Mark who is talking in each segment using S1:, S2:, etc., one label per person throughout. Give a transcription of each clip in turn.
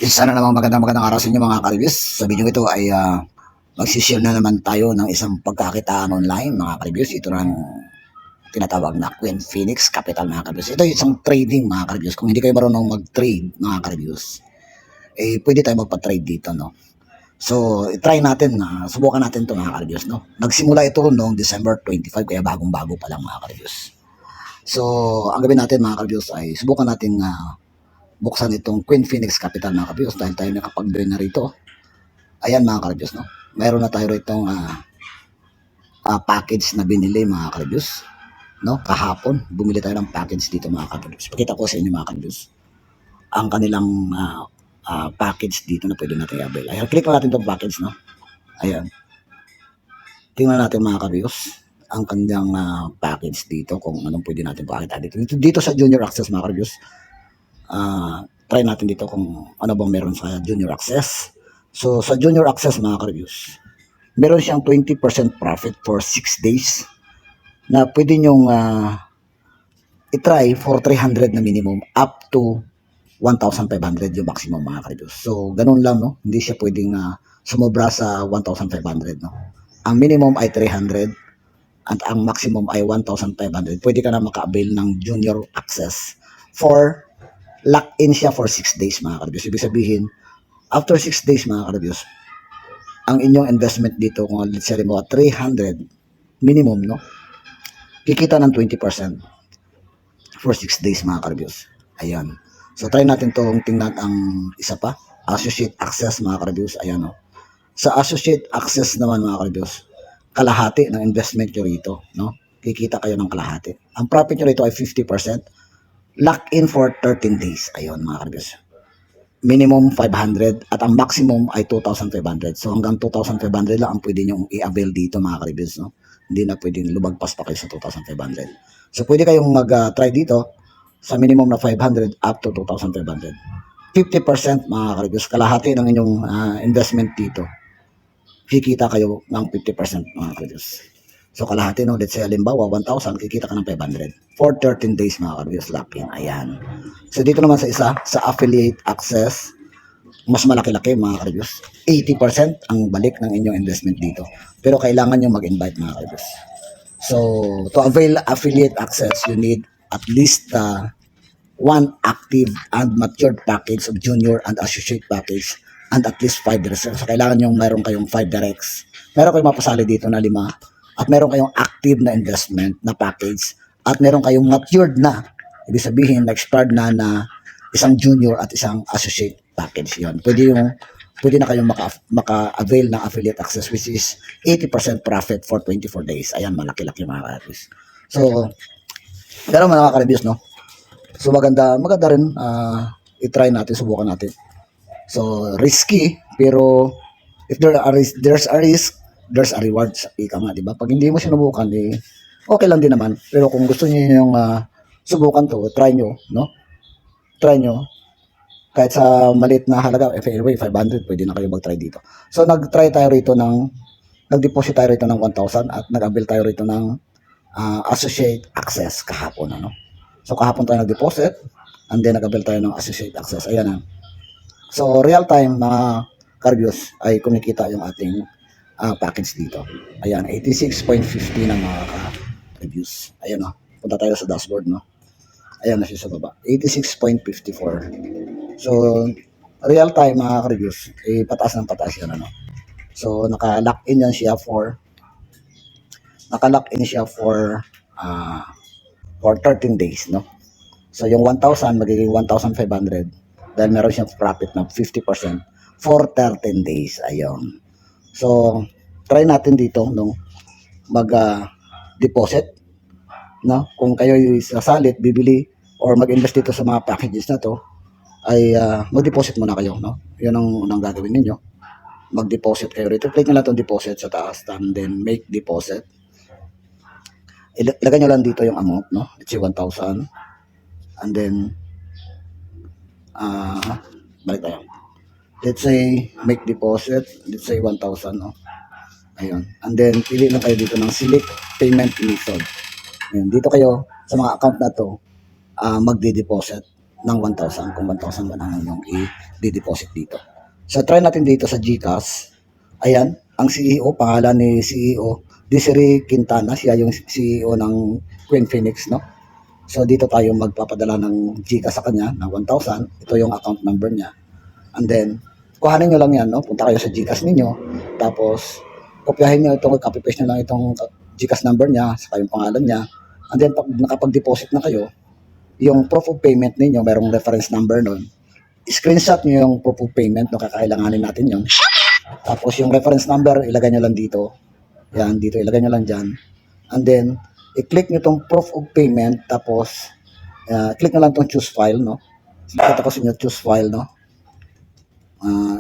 S1: Isa na namang magandang araw sa inyo mga karibis. Sa video ito ay magsishare na naman tayo ng isang pagkakitaan online mga karibis. Ito ng tinatawag na Queen Phoenix Capital mga karibis. Ito isang trading mga karibis. Kung hindi kayo marunong mag-trade mga karibis, pwede tayo magpa-trade dito, no? So, try natin na subukan natin ito mga karibis, no? Nagsimula ito noong December 25, kaya bagong-bago pa lang mga karibis. So, ang gawin natin mga karibis ay subukan natin buksan itong Queen Phoenix Capital mga kabios dahil tayo nakapag-join na rito. Ayan mga kabios, no? Mayroon na tayo rito package na binili mga kabios, no? Kahapon, bumili tayo ng package dito mga kabios. Pakita ko sa inyo mga kabios ang kanilang package dito na pwede natin i-avail. Ayan, click natin itong package, no? Ayan. Tingnan natin mga kabios ang kanilang package dito kung anong pwede natin pakita dito. Dito sa Junior Access mga kabios. Try natin dito kung ano bang meron sa Junior Access. So, sa Junior Access mga ka-reviews, meron siyang 20% profit for 6 days na pwede nyong i-try for 300 na minimum up to 1,500 yung maximum mga ka-reviews. So, ganun lang, no? Hindi siya pwedeng sumobra sa 1,500, no? Ang minimum ay 300 at ang maximum ay 1,500. Pwede ka na maka-avail ng Junior Access for lock-in siya for 6 days mga ka-reviews. Ibig sabihin, after 6 days mga ka-reviews, ang inyong investment dito, kung let's say mo 300 minimum, no? Kikita ng 20% for 6 days mga ka-reviews. Ayan. So try natin tong tingnan ang isa pa, Associate Access mga ka-reviews. Ayan, no? Sa Associate Access naman mga ka-reviews, kalahati ng investment nyo rito, no? Kikita kayo ng kalahati. Ang profit nyo rito ay 50%. Lock in for 13 days. Ayun mga karibos. Minimum 500 at ang maximum ay 2,500. So hanggang 2,500 lang ang pwede nyo i-avail dito mga karibos, no? Hindi na pwedeng lumagpas pa kayo sa 2,500. So pwede kayong mag-try dito sa minimum na 500 up to 2,500. 50% mga karibos. Kalahati ng inyong investment dito. Kikita kayo ng 50% mga karibos. So kalahati, no, let's say halimbawa 1,000, kikita ka ng 500 for 13 days mga karibos lock-in. Ayan. So dito naman sa isa, sa Affiliate Access, mas malaki-laki mga karibos. 80% ang balik ng inyong investment dito. Pero kailangan nyo mag-invite mga karibos. So to avail Affiliate Access, you need at least one active and matured package of Junior and Associate package and at least 5 directs. So kailangan nyo mayroon kayong 5 directs. Meron kayong mapasali dito na 5 at meron kayong active na investment na package at meron kayong matured na, ibig sabihin na-expired na isang junior at isang associate package. Yon. Pwede na kayong maka-avail ng affiliate access which is 80% profit for 24 days. Ayan, malaki-laki mga ka-reviews. So, pero mga ka-reviews, no? So, maganda rin i-try natin, subukan natin. So, risky, pero if there's a risk, there's a reward, ika nga, di ba? Pag hindi mo sinubukan, okay lang din naman. Pero kung gusto niyo yung subukan to, try nyo, no? Try nyo. Kahit sa maliit na halaga, anyway, 500, pwede na kayo mag-try dito. So, nag-deposit tayo rito ng 1,000 at nag-avail tayo rito ng Associate Access kahapon, ano? So, kahapon tayo nag-deposit and then nag-avail tayo ng Associate Access. Ayan na. So, real time, mga karbyos, ay kumikita yung ating package dito. Ayan, 86.50 na mga ka-reviews. Ayan, no? Punta tayo sa dashboard, no? Ayan na siya sa baba. 86.54. So, real time mga ka-reviews, pataas ng pataas yan, ano? So, naka-lock in yan siya for 13 days, no? So, yung 1,000 magiging 1,500 dahil meron siyang profit na 50% for 13 days. Ayun. So, try natin dito nung mag-deposit, no? Kung kayo sasalit, bibili or mag-invest dito sa mga packages na to, ay mag-deposit muna kayo, no? Yun ang unang gagawin ninyo. Mag-deposit kayo rito. Click nyo lang itong deposit sa taas and then make deposit. Ilagay nyo lang dito yung amount, no? Let's say 1,000 and then balik tayo. Let's say, make deposit. Let's say 1,000, no? Ayun. And then, pili lang kayo dito ng select payment method. Ayun. Dito kayo, sa mga account na to, magde-deposit. ng 1,000 kung 1,000 man ang inyong i-deposit dito. So try natin dito sa GCash. Ayan, ang CEO, pangalan ni CEO Desiree Quintana, siya yung CEO ng Queen Phoenix, no? So dito tayo magpapadala ng GCash sa kanya ng 1,000. Ito yung account number niya. And then, kuhanin nyo lang yan, no? Punta kayo sa GCash ninyo. Tapos, kopyahin nyo itong, copy-paste nyo lang itong GCash number niya, saka yung pangalan niya. And then, pag nakapag-deposit na kayo, yung proof of payment ninyo, merong reference number nun. Screenshot nyo yung proof of payment, no? Kakailanganin natin yun. Tapos, yung reference number, ilagay nyo lang dito. Yan, dito, ilagay nyo lang dyan. And then, i-click nyo itong proof of payment, tapos, click nyo lang itong choose file, no? Kita ko sa inyo, choose file, no?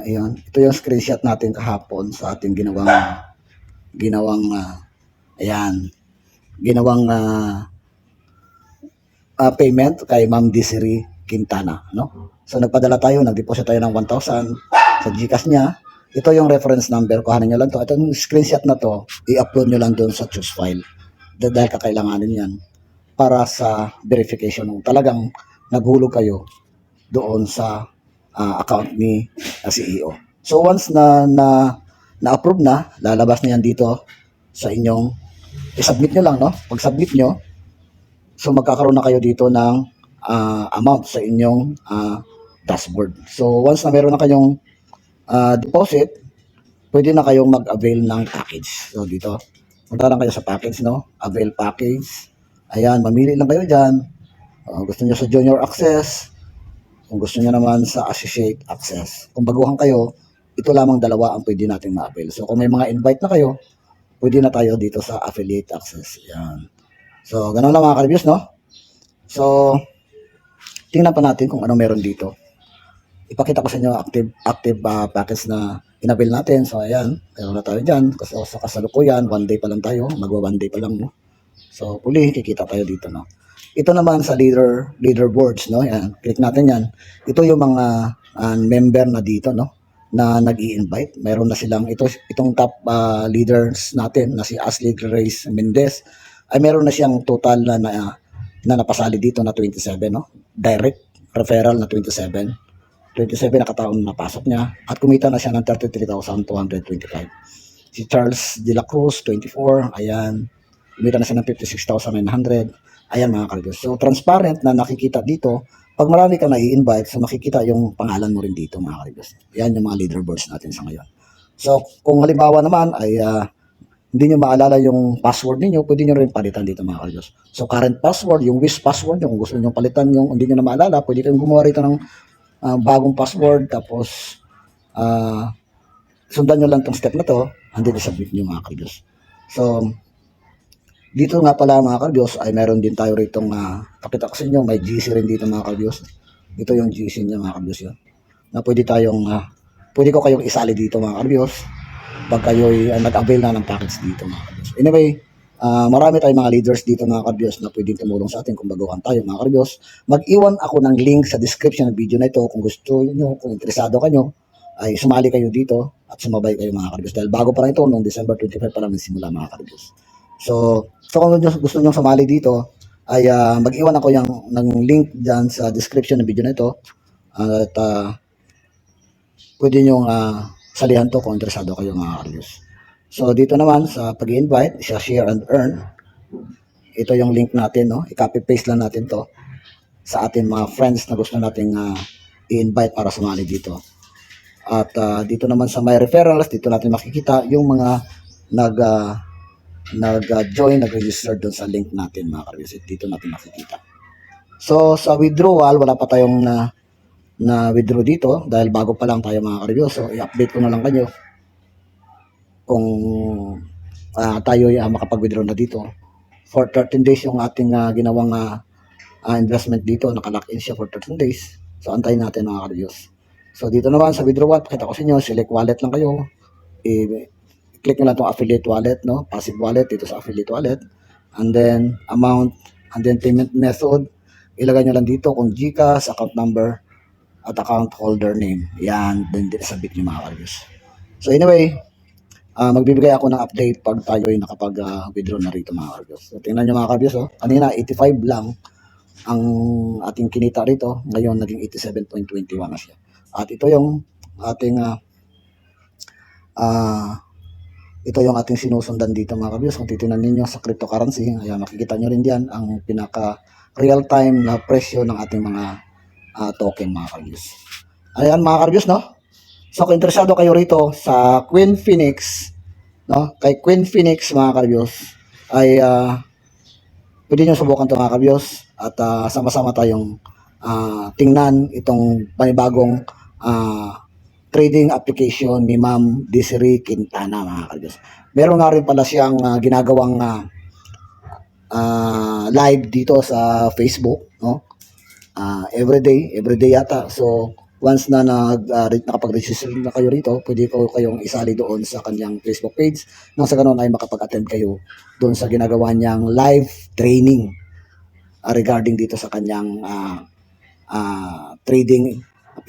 S1: Ayan. Ito yung screenshot natin kahapon sa ating ayan, ginawang payment kay Ma'am Desiree Quintana, no? So nagpadala tayo, nag-deposit tayo ng 1,000 sa GCash niya. Ito yung reference number, kuhanin nyo lang to. Itong screenshot na to, i-upload nyo lang doon sa choose file. Dahil kakailanganin yan para sa verification kung talagang naghulog kayo doon sa account ni CEO. So once na-approve na, lalabas na yan dito sa inyong, i-submit nyo lang, no? Pag submit nyo, so magkakaroon na kayo dito ng amount sa inyong dashboard. So once na meron na kayong deposit, pwede na kayong mag-avail ng package. So dito, punta lang kayo sa package, no? Avail package. Ayan, mamili lang kayo dyan. Gusto nyo sa junior access, kung gusto niyo naman sa associate access. Kung baguhan kayo, ito lamang dalawa ang pwede natin ma-avail. So kung may mga invite na kayo, pwede na tayo dito sa affiliate access. Yan. So ganun lang mga ka-reviews, no? So tingnan pa natin kung ano meron dito. Ipakita ko sa inyo active package na in-avail natin. So ayan, meron na tayo dyan. Kasi sa kasalukuyan, 1 day pa lang tayo. Magwa 1 day pa lang, no? So puli, kikita tayo dito, no? Ito naman sa leaderboards, no? Yan, click natin yan. Ito yung mga member na dito, no? Na nag-i-invite. Meron na silang itong top leaders natin na si Ashley Grace Mendez ay meron na siyang total na napasali dito na 27, no? Direct referral na 27 na kataon na napasok niya at kumita na siya ng 33,225. Si Charles De La Cruz 24, ayan, kumita na siya ng 56,900. Ayan mga ka-reviews. So transparent na nakikita dito. Pag marami kang nai-invite, so makikita yung pangalan mo rin dito mga ka-reviews. Yan yung mga leaderboards natin sa ngayon. So kung halimbawa naman ay hindi nyo maalala yung password niyo, pwede nyo rin palitan dito mga ka-reviews. So current password, yung wish password nyo, kung gusto nyo palitan yung hindi nyo na maalala, pwede kayong gumawa rito ng bagong password. Tapos sundan nyo lang tong step na to, and then submit nyo mga ka-reviews. So dito nga pala mga ka-reviews ay meron din tayo rito pakita ko sa inyo, may GC rin dito mga ka-reviews. Ito yung GC niya mga ka-reviews yun. Na pwede ko kayong isali dito mga ka-reviews pag kayo ay nag-avail na ng package dito mga ka-reviews. Anyway, marami tayong mga leaders dito mga ka-reviews na pwedeng tumulong sa atin kung baguhan tayo mga ka-reviews. Mag-iwan ako ng link sa description ng video na ito kung gusto niyo, kung interesado kayo ay sumali kayo dito at sumabay kayo mga ka-reviews. Dahil bago pa lang ito, noong December 25 pa lang nagsimula mga ka-reviews. So kung gusto nyo sumali dito, ay mag-iwan ako ng link dyan sa description ng video na ito. At pwede nyo salihan to kung interesado kayo mga ka-reviews. So dito naman sa pag-invite, sa share and earn, ito yung link natin, no? I-copy-paste lang natin to sa ating mga friends na gusto nating i-invite para sumali dito. At dito naman sa my referrals, dito natin makikita yung mga nag-join, nag-register doon sa link natin mga ka-reviews. Dito natin makikita. So sa withdrawal, wala pa tayong na withdraw dito dahil bago pa lang tayo mga ka-reviews. So i-update ko na lang kayo kung tayo makapag-withdraw na dito. For 13 days yung ating ginawang investment dito, nakalock in siya for 13 days. So antayin natin mga ka-reviews. So dito naman sa withdrawal, pakita ko sa inyo, select wallet lang kayo. Click nyo lang itong affiliate wallet, no? Passive wallet dito sa affiliate wallet. And then amount, and then payment method. Ilagay nyo lang dito kung GCash, account number, at account holder name. Yan, then submit nyo mga ka-reviews. So anyway, magbibigay ako ng update pag tayo ay nakapag-withdraw na rito mga ka-reviews. So tingnan nyo mga ka-reviews, oh. Kanina 85 lang. ang ating kinita rito. Ngayon, naging 87.21 na siya. At ito yung ating ito yung ating sinusundan dito mga ka-views. Kung titingnan ninyo sa cryptocurrency, ayan, makikita nyo rin diyan ang pinaka real-time na presyo ng ating mga token mga ka-views. Ayan mga ka-views, no? So kung interesado kayo rito sa Queen Phoenix, no? Kay Queen Phoenix mga ka-views ay pwede nyo subukan ito mga ka-views at sama-sama tayong tingnan itong panibagong trading application ni Ma'am Desiree Quintana mga ka-views. Meron nga rin pala siyang ginagawang live dito sa Facebook, no? Everyday yata. So once na nakapag-register na kayo rito, pwede ko kayong isali doon sa kanyang Facebook page. Nang sa ganun ay makapag-attend kayo doon sa ginagawa niyang live training regarding dito sa kanyang trading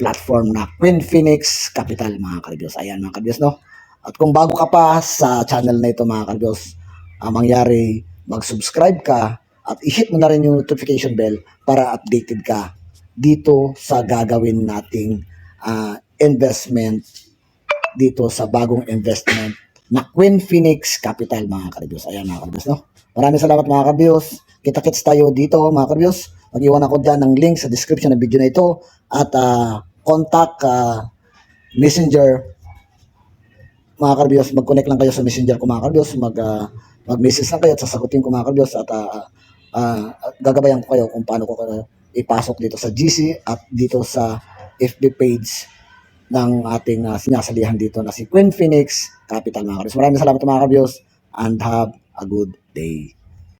S1: platform na Queen Phoenix Capital mga ka-views. Ayan mga ka-views, no? At kung bago ka pa sa channel na ito mga ka-views, mangyari mag-subscribe ka at i-hit mo na rin yung notification bell para updated ka dito sa gagawin nating investment dito sa bagong investment na Queen Phoenix Capital mga ka-views. Ayan mga ka-views, no? Maraming salamat mga ka-views. Kita-kits tayo dito mga ka-views. Mag-iwan ako dyan ng link sa description ng video na ito at contact messenger mga ka-views. Mag-connect lang kayo sa messenger ko mga ka-views. Mag-message lang kayo at sasagutin ko mga ka-views at gagabayan ko kayo kung paano ko kayo ipasok dito sa GC at dito sa FB page ng ating sinasalihan dito na si Queen Phoenix Capital mga ka-views. Maraming salamat mga ka-views and have a good day.